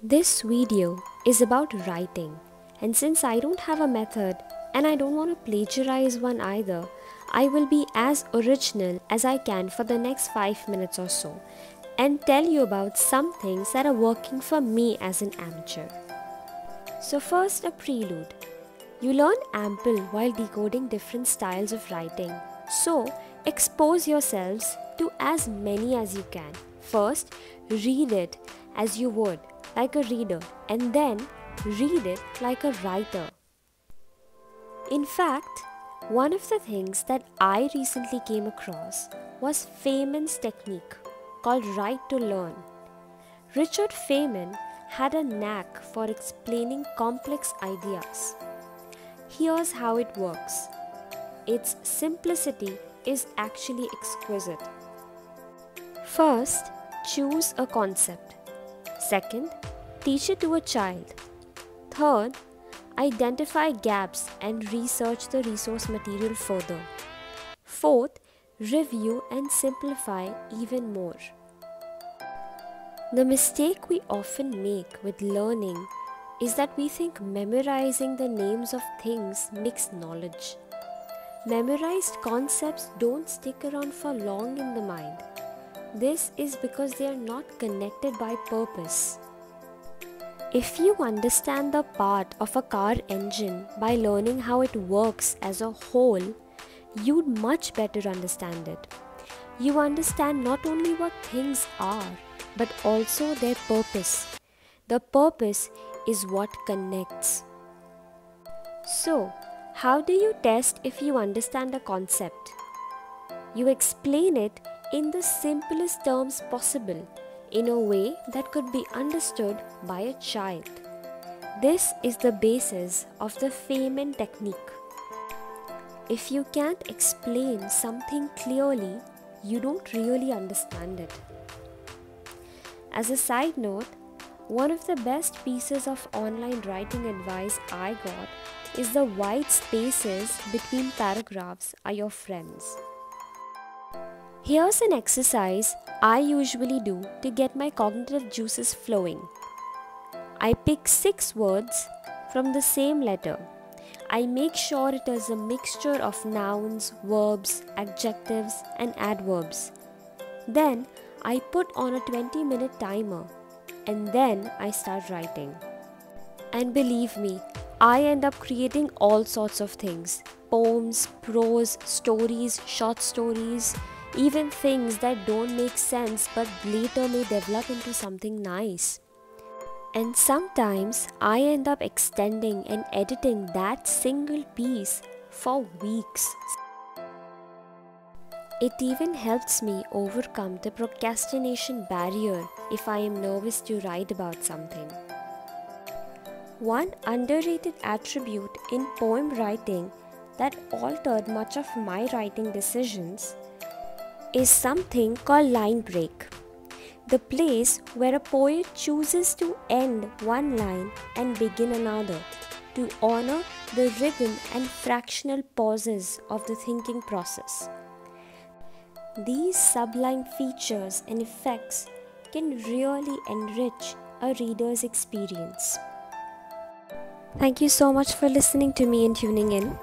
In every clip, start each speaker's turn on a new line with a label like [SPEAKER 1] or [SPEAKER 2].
[SPEAKER 1] This video is about writing, and since I don't have a method and I don't want to plagiarize one either, I will be as original as I can for the next 5 minutes or so and tell you about some things that are working for me as an amateur. So first, a prelude. You learn ample while decoding different styles of writing. So expose yourselves to as many as you can. First, read it as you would like a reader, and then read it like a writer. In fact, one of the things that I recently came across was Feynman's technique called write to learn. Richard Feynman had a knack for explaining complex ideas. Here's how it works. Its simplicity is actually exquisite. First, choose a concept. Second, teach it to a child. Third, identify gaps and research the resource material further. Fourth, review and simplify even more. The mistake we often make with learning is that we think memorizing the names of things makes knowledge. Memorized concepts don't stick around for long in the mind. This is because they are not connected by purpose. If you understand the part of a car engine by learning how it works as a whole, you'd much better understand it. You understand not only what things are, but also their purpose. The purpose is what connects. So, how do you test if you understand a concept? You explain it in the simplest terms possible, in a way that could be understood by a child. This is the basis of the Feynman technique. If you can't explain something clearly, you don't really understand it. As a side note, one of the best pieces of online writing advice I got is the white spaces between paragraphs are your friends. Here's an exercise I usually do to get my cognitive juices flowing. I pick 6 words from the same letter. I make sure it is a mixture of nouns, verbs, adjectives, and adverbs. Then I put on a 20-minute timer, and then I start writing. And believe me, I end up creating all sorts of things: poems, prose, stories, short stories, even things that don't make sense but later may develop into something nice. And sometimes I end up extending and editing that single piece for weeks. It even helps me overcome the procrastination barrier if I am nervous to write about something. One underrated attribute in poem writing that altered much of my writing decisions is something called line break. The place where a poet chooses to end one line and begin another to honor the rhythm and fractional pauses of the thinking process. These sublime features and effects can really enrich a reader's experience. Thank you so much for listening to me and tuning in.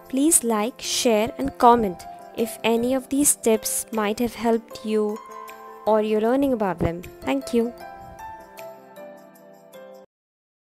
[SPEAKER 1] Please like, share, and comment if any of these tips might have helped you or you're learning about them. Thank you.